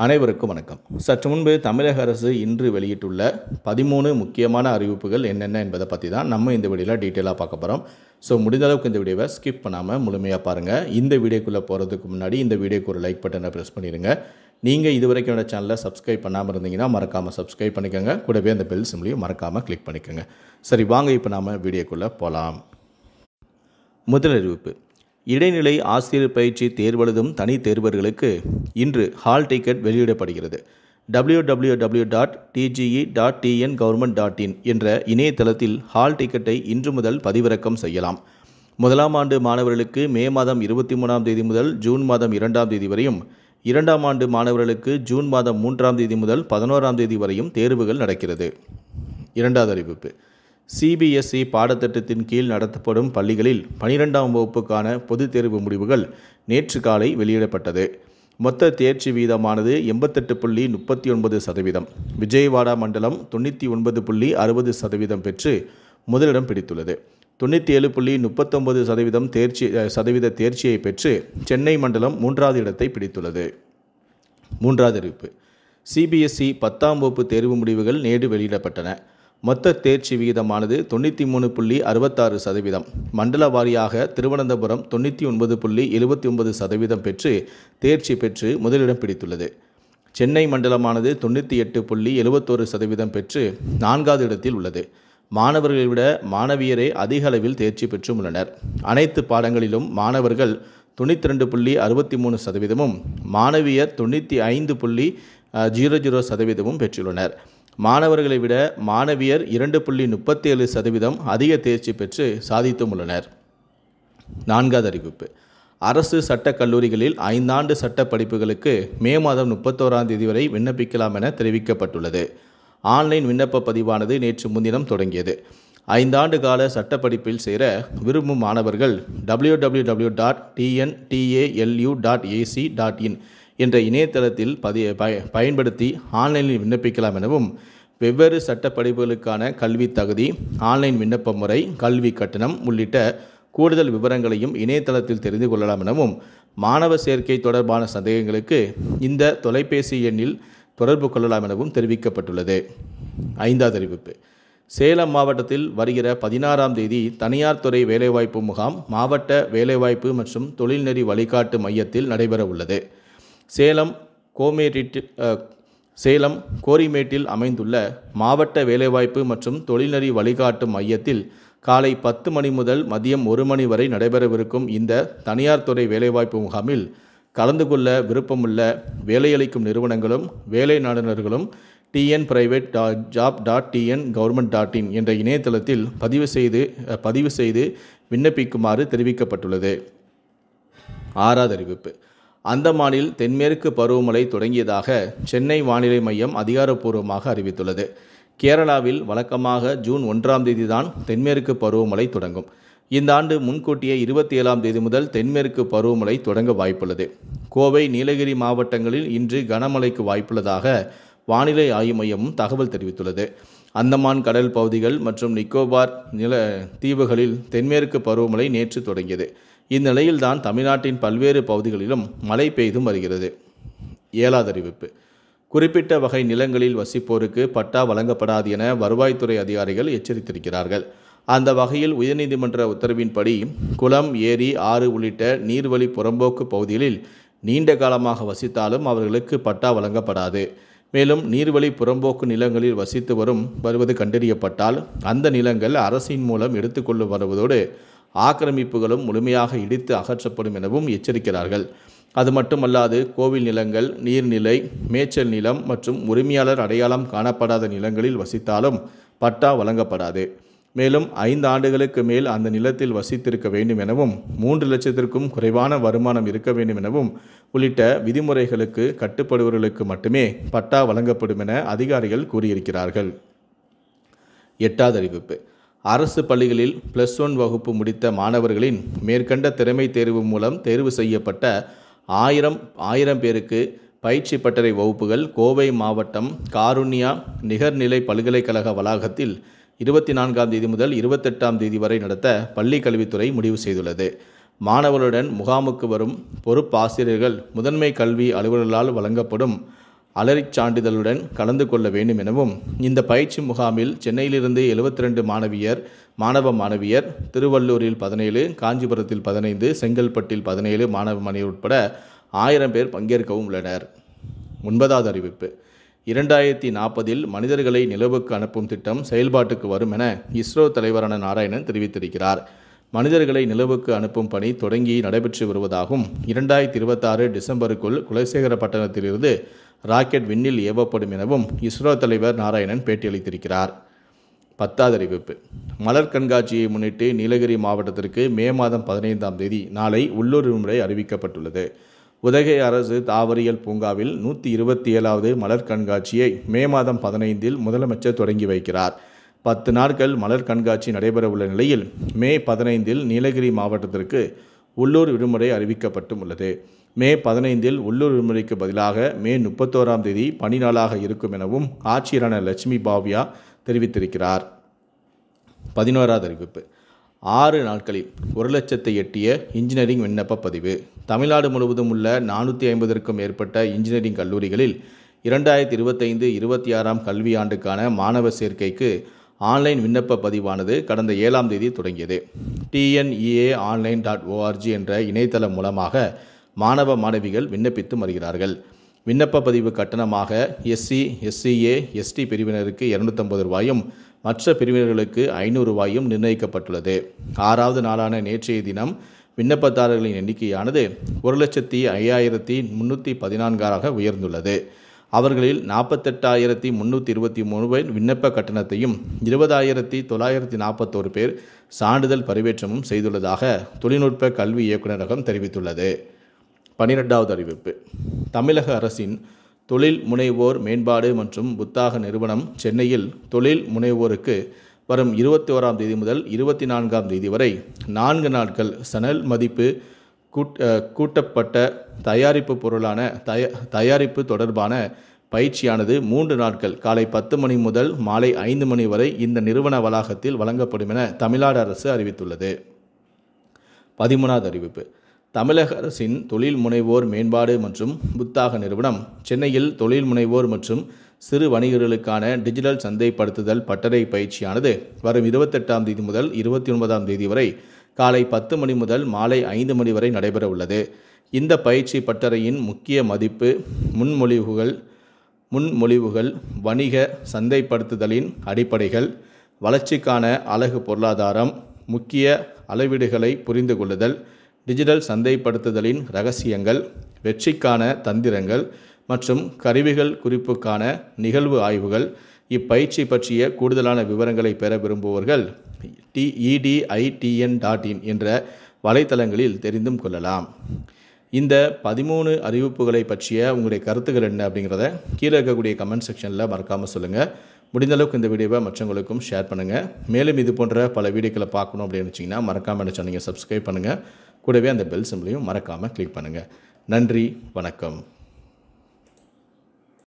அனைவருக்கும் வணக்கம். சற்று முன்பு தமிழக அரசு இன்று வெளியிட்டுள்ள 13 முக்கியமான அறிவிப்புகள் என்னென்ன என்பதை பற்றி தான் நம்ம இந்த வீடியோவில் டீட்டெயிலாக பார்க்க போகிறோம். ஸோ முடிந்த அளவுக்கு இந்த வீடியோவை ஸ்கிப் பண்ணாமல் முழுமையாக பாருங்கள். இந்த வீடியோக்குள்ளே போகிறதுக்கு முன்னாடி இந்த வீடியோக்கு ஒரு லைக் பட்டனை ப்ரெஸ் பண்ணிடுங்க. நீங்கள் இது வரைக்கும் என்னோட சேனலை சப்ஸ்கிரைப் பண்ணாமல் இருந்தீங்கன்னா மறக்காமல் சப்ஸ்கிரைப் பண்ணிக்கோங்க. கூடவே அந்த பெல் சிம்லையும் மறக்காமல் கிளிக் பண்ணிக்கோங்க. சரி, வாங்க இப்போ நாம் வீடியோக்குள்ளே போகலாம். முதல் அறிவிப்பு: இடைநிலை ஆசிரியர் பயிற்சி தேர்வெழுதும் தனி தேர்வர்களுக்கு இன்று ஹால் டிக்கெட் வெளியிடப்படுகிறது. www.tge.tngovernment.in என்ற இணையதளத்தில் ஹால் டிக்கெட்டை இன்று முதல் பதிவிறக்கம் செய்யலாம். முதலாம் ஆண்டு மாணவர்களுக்கு மே மாதம் 23ஆம் தேதி முதல் ஜூன் மாதம் 2ஆம் தேதி வரையும், இரண்டாம் ஆண்டு மாணவர்களுக்கு ஜூன் மாதம் 3ஆம் தேதி முதல் 11ஆம் தேதி வரையும் தேர்வுகள் நடக்கிறது. இரண்டாவது அறிவிப்பு: சிபிஎஸ்இ பாடத்திட்டத்தின் கீழ் நடத்தப்படும் பள்ளிகளில் 12ஆம் வகுப்புக்கான பொதுத் தேர்வு முடிவுகள் நேற்று காலை வெளியிடப்பட்டது. மொத்த தேர்ச்சி வீதமானது 88.39%. விஜயவாடா மண்டலம் 99.60% பெற்று முதலிடம் பிடித்துள்ளது. 97.39% தேர்ச்சியை பெற்று சென்னை மண்டலம் 3வது இடத்தை பிடித்துள்ளது. மூன்றாவது அறிவிப்பு: சிபிஎஸ்இ 10ஆம் வகுப்பு தேர்வு முடிவுகள் நேற்று வெளியிடப்பட்டன. மொத்த தேர்ச்சி விகிதமானது 93.66%. மண்டல வாரியாக திருவனந்தபுரம் 99.79% பெற்று தேர்ச்சி பெற்று முதலிடம் பிடித்துள்ளது. சென்னை மண்டலமானது 98.71% பெற்று 4வது இடத்தில் உள்ளது. மாணவர்களை விட மாணவியரே அதிக அளவில் தேர்ச்சி பெற்று உள்ளனர். அனைத்து பாடங்களிலும் மாணவர்கள் 92.63%, மாணவியர் 95.00% பெற்றுள்ளனர். மாணவர்களை விட மாணவியர் 2.37% அதிக தேர்ச்சி பெற்று சாதித்தும் உள்ளனர். நான்காவது அறிவிப்பு: அரசு சட்டக் கல்லூரிகளில் 5 ஆண்டு சட்ட படிப்புகளுக்கு மே மாதம் 31ஆம் தேதி வரை விண்ணப்பிக்கலாம் என தெரிவிக்கப்பட்டுள்ளது. ஆன்லைன் விண்ணப்ப பதிவானது நேற்று முன்தினம் தொடங்கியது. 5 ஆண்டு கால சட்டப்படிப்பில் சேர விரும்பும் மாணவர்கள் www.tntalu.ac.in என்ற இணையதளத்தில் பயன்படுத்தி ஆன்லைனில் விண்ணப்பிக்கலாம் எனவும், வெவ்வேறு சட்ட படிப்புகளுக்கான கல்வி தகுதி, ஆன்லைன் விண்ணப்ப முறை, கல்வி கட்டணம் உள்ளிட்ட கூடுதல் விவரங்களையும் இணையதளத்தில் தெரிந்து கொள்ளலாம் எனவும், மாணவ சேர்க்கை தொடர்பான சந்தேகங்களுக்கு இந்த தொலைபேசி எண்ணில் தொடர்பு கொள்ளலாம் எனவும் தெரிவிக்கப்பட்டுள்ளது. ஐந்தாவது அறிவிப்பு: சேலம் மாவட்டத்தில் வருகிற 16ஆம் தேதி தனியார் துறை வேலைவாய்ப்பு முகாம் மாவட்ட வேலைவாய்ப்பு மற்றும் தொழில்நெறி வழிகாட்டு மையத்தில் நடைபெற உள்ளது. சேலம் கோரிமேட்டில் அமைந்துள்ள மாவட்ட வேலைவாய்ப்பு மற்றும் தொழில்நெறி வழிகாட்டு மையத்தில் காலை 10 மணி முதல் மதியம் 1 மணி வரை நடைபெறவிருக்கும் இந்த தனியார் துறை வேலைவாய்ப்பு முகாமில் கலந்து கொள்ள விருப்பமுள்ள வேலையளிக்கும் நிறுவனங்களும் வேலை நாடுனர்களும் tnprivate.job.tngovernment.in என்ற இணையதளத்தில் பதிவு செய்து விண்ணப்பிக்குமாறு தெரிவிக்கப்பட்டுள்ளது. ஆறாவது அறிவிப்பு: அந்தமானில் தென்மேற்கு பருவமழை தொடங்கியதாக சென்னை வானிலை மையம் அதிகாரப்பூர்வமாக அறிவித்துள்ளது. கேரளாவில் வழக்கமாக ஜூன் 1ஆம் தேதி தான் தென்மேற்கு பருவமழை தொடங்கும். இந்த ஆண்டு முன்கூட்டியே 27ஆம் தேதி முதல் தென்மேற்கு பருவமழை தொடங்க வாய்ப்புள்ளது. கோவை, நீலகிரி மாவட்டங்களில் இன்று கனமழைக்கு வாய்ப்புள்ளதாக வானிலை ஆய்வு மையமும் தகவல் தெரிவித்துள்ளது. அந்தமான் கடல் பகுதிகள் மற்றும் நிக்கோபார் தீவுகளில் தென்மேற்கு பருவமழை நேற்று தொடங்கியது. இந்நிலையில்தான் தமிழ்நாட்டின் பல்வேறு பகுதிகளிலும் மழை பெய்தும் வருகிறது. ஏழாவது அறிவிப்பு: குறிப்பிட்ட வகை நிலங்களில் வசிப்போருக்கு பட்டா வழங்கப்படாது என வருவாய்த்துறை அதிகாரிகள் எச்சரித்திருக்கிறார்கள். அந்த வகையில் உயர்நீதிமன்ற உத்தரவின்படி குளம், ஏரி, ஆறு உள்ளிட்ட நீர்வழி புறம்போக்கு பகுதிகளில் நீண்ட காலமாக வசித்தாலும் அவர்களுக்கு பட்டா வழங்கப்படாது. மேலும் நீர்வழி புறம்போக்கு நிலங்களில் வசித்து வருவது கண்டறியப்பட்டால் அந்த நிலங்கள் அரசின் மூலம் எடுத்துக்கொண்டு வருவதோடு ஆக்கிரமிப்புகளும் முழுமையாக இடித்து அகற்றப்படும் எனவும் எச்சரிக்கிறார்கள். அது மட்டுமல்லாது கோவில் நிலங்கள், நீர்நிலை, மேய்ச்சல் நிலம் மற்றும் உரிமையாளர் அடையாளம் காணப்படாத நிலங்களில் வசித்தாலும் பட்டா வழங்கப்படாது. மேலும் 5 ஆண்டுகளுக்கு மேல் அந்த நிலத்தில் வசித்திருக்க வேண்டும் எனவும், 3 லட்சத்திற்கும் குறைவான வருமானம் இருக்க வேண்டும் எனவும் உள்ளிட்ட விதிமுறைகளுக்கு கட்டுப்படுபவர்களுக்கு மட்டுமே பட்டா வழங்கப்படும் என அதிகாரிகள் கூறியிருக்கிறார்கள். எட்டாவது அறிவிப்பு: அரசு பள்ளிகளில் +1 வகுப்பு முடித்த மாணவர்களின் மேற்கண்ட திறமை தேர்வு மூலம் தேர்வு செய்யப்பட்ட 1000 பேருக்கு பயிற்சி பட்டறை வகுப்புகள் கோவை மாவட்டம் காருண்யா நிகர்நிலை பல்கலைக்கழக வளாகத்தில் 24ஆம் தேதி முதல் 28ஆம் தேதி வரை நடத்த பள்ளி கல்வித்துறை முடிவு செய்துள்ளது. மாணவர்களுடன் முகாமுக்கு வரும் பொறுப்பாசிரியர்கள் முதன்மை கல்வி அலுவலர்களால் வழங்கப்படும் அலரிச் சான்றிதழுடன் கலந்து கொள்ள வேண்டும் எனவும், இந்த பயிற்சி முகாமில் சென்னையிலிருந்து 72 மாணவ மாணவியர், திருவள்ளூரில் 17, காஞ்சிபுரத்தில் 15, செங்கல்பட்டில் 17 மாணவ மாணவியர் உட்பட 1000 பேர் பங்கேற்கவும் உள்ளனர். 9வது அறிவிப்பு. 2040இல் மனிதர்களை நிலவுக்கு அனுப்பும் திட்டம் செயல்பாட்டுக்கு வரும் என இஸ்ரோ தலைவரான நாராயணன் தெரிவித்திருக்கிறார். மனிதர்களை நிலவுக்கு அனுப்பும் பணி தொடங்கி நடைபெற்று வருவதாகவும், 2026 டிசம்பருக்குள் குலசேகரப்பட்டினத்திலிருந்து ராக்கெட் விண்ணில் ஏவப்படும் எனவும் இஸ்ரோ தலைவர் நாராயணன் பேட்டியளித்திருக்கிறார். 10வது அறிவிப்பு. மலர் கண்காட்சியை முன்னிட்டு நீலகிரி மாவட்டத்திற்கு மே மாதம் 15ஆம் தேதி நாளை உள்ளூர் விடுமுறை அறிவிக்கப்பட்டுள்ளது. உதகை அரசு தாவரியல் பூங்காவில் 127வது மலர் கண்காட்சியை மே மாதம் 15இல் முதலமைச்சர் தொடங்கி வைக்கிறார். 10 நாட்கள் மலர் கண்காட்சி நடைபெறவுள்ள நிலையில் மே 15இல் நீலகிரி மாவட்டத்திற்கு உள்ளூர் விடுமுறை அறிவிக்கப்பட்டும் உள்ளது. மே 15இல் உள்ளூர் விடுமுறைக்கு பதிலாக மே 31ஆம் தேதி பணி நாளாக இருக்கும் எனவும் ஆட்சியரான லட்சுமி பாவ்யா தெரிவித்திருக்கிறார். 11வது அறிவிப்பு. 6 நாட்களில் 1,00,000 எட்டிய இன்ஜினியரிங் விண்ணப்ப பதிவு. தமிழ்நாடு முழுவதும் உள்ள 450க்கும் மேற்பட்ட இன்ஜினியரிங் கல்லூரிகளில் 2025-26ஆம் கல்வியாண்டுக்கான மாணவர் சேர்க்கைக்கு ஆன்லைன் விண்ணப்ப பதிவானது கடந்த 7ஆம் தேதி தொடங்கியது. TNEAonline.org என்ற இணையதளம் மூலமாக மாணவ மாணவிகள் விண்ணப்பித்து வருகிறார்கள். விண்ணப்ப பதிவு கட்டணமாக SC, SCA, ST பிரிவினருக்கு 250 ரூபாயும், மற்ற பிரிவினர்களுக்கு 500 ரூபாயும் நிர்ணயிக்கப்பட்டுள்ளது. 6வது நாளான நேற்றைய தினம் விண்ணப்பதாரர்களின் எண்ணிக்கையானது 1,05,314 உயர்ந்துள்ளது. அவர்களில் 48,323 பேர் விண்ணப்ப கட்டணத்தையும் 20,941 பேர் சான்றிதழ் பதிவேற்றமும் செய்துள்ளதாக தொழில்நுட்ப கல்வி இயக்குநரகம் தெரிவித்துள்ளது. 12வது அறிவிப்பு. தமிழக அரசின் தொழில் முனைவோர் மேம்பாடு மற்றும் புத்தாக்க நிறுவனம் சென்னையில் தொழில் முனைவோருக்கு வரும் 21ஆம் தேதி முதல் 24ஆம் தேதி வரை 4 நாட்கள் சணல் மதிப்பு கூட்டப்பட்ட தயாரிப்பு பொருளான தயாரிப்பு தொடர்பான பயிற்சியானது 3 நாட்கள் காலை 10 மணி முதல் மாலை 5 மணி வரை இந்த நிறுவன வளாகத்தில் வழங்கப்படும் என தமிழ்நாடு அரசு அறிவித்துள்ளது. 13வது அறிவிப்பு. தமிழக அரசின் தொழில் முனைவோர் மேம்பாடு மற்றும் புத்தாக்க நிறுவனம் சென்னையில் தொழில் முனைவோர் மற்றும் சிறு வணிகர்களுக்கான டிஜிட்டல் சந்தைப்படுத்துதல் பட்டறை பயிற்சியானது வரும் 28ஆம் தேதி முதல் 29ஆம் தேதி வரை காலை 10 மணி முதல் மாலை 5 மணி வரை நடைபெற உள்ளது. இந்த பயிற்சி பட்டறையின் முக்கிய மதிப்பு முன்மொழிவுகள், வணிக சந்தைப்படுத்துதலின் அடிப்படைகள், வளர்ச்சிக்கான அலகு பொருளாதாரம், முக்கிய அளவீடுகளை புரிந்து கொள்ளுதல், டிஜிட்டல் சந்தைப்படுத்துதலின் இரகசியங்கள், வெற்றிக்கான தந்திரங்கள் மற்றும் கருவிகள் குறிப்புக்கான நிகழ்வு ஆய்வுகள். இப்பயிற்சி பற்றிய கூடுதலான விவரங்களை பெற விரும்புபவர்கள் editn.in என்ற வலைத்தளங்களில் தெரிந்தும் கொள்ளலாம். இந்த 13 அறிவிப்புகளை பற்றிய உங்களுடைய கருத்துக்கள் என்ன அப்படிங்கிறத கீழே இருக்கக்கூடிய கமெண்ட் செக்ஷனில் மறக்காமல் சொல்லுங்கள். முடிந்தளவுக்கு இந்த வீடியோவை மற்றவங்களுக்கும் ஷேர் பண்ணுங்கள். மேலும் இது போன்ற பல வீடியோக்களை பார்க்கணும் அப்படின்னு நினச்சிங்கன்னா மறக்காமல் என்ன சொன்னீங்க சப்ஸ்கிரைப் பண்ணுங்கள். கூடவே அந்த பெல் சிம்பளையும் மறக்காமல் கிளிக் பண்ணுங்கள். நன்றி, வணக்கம்.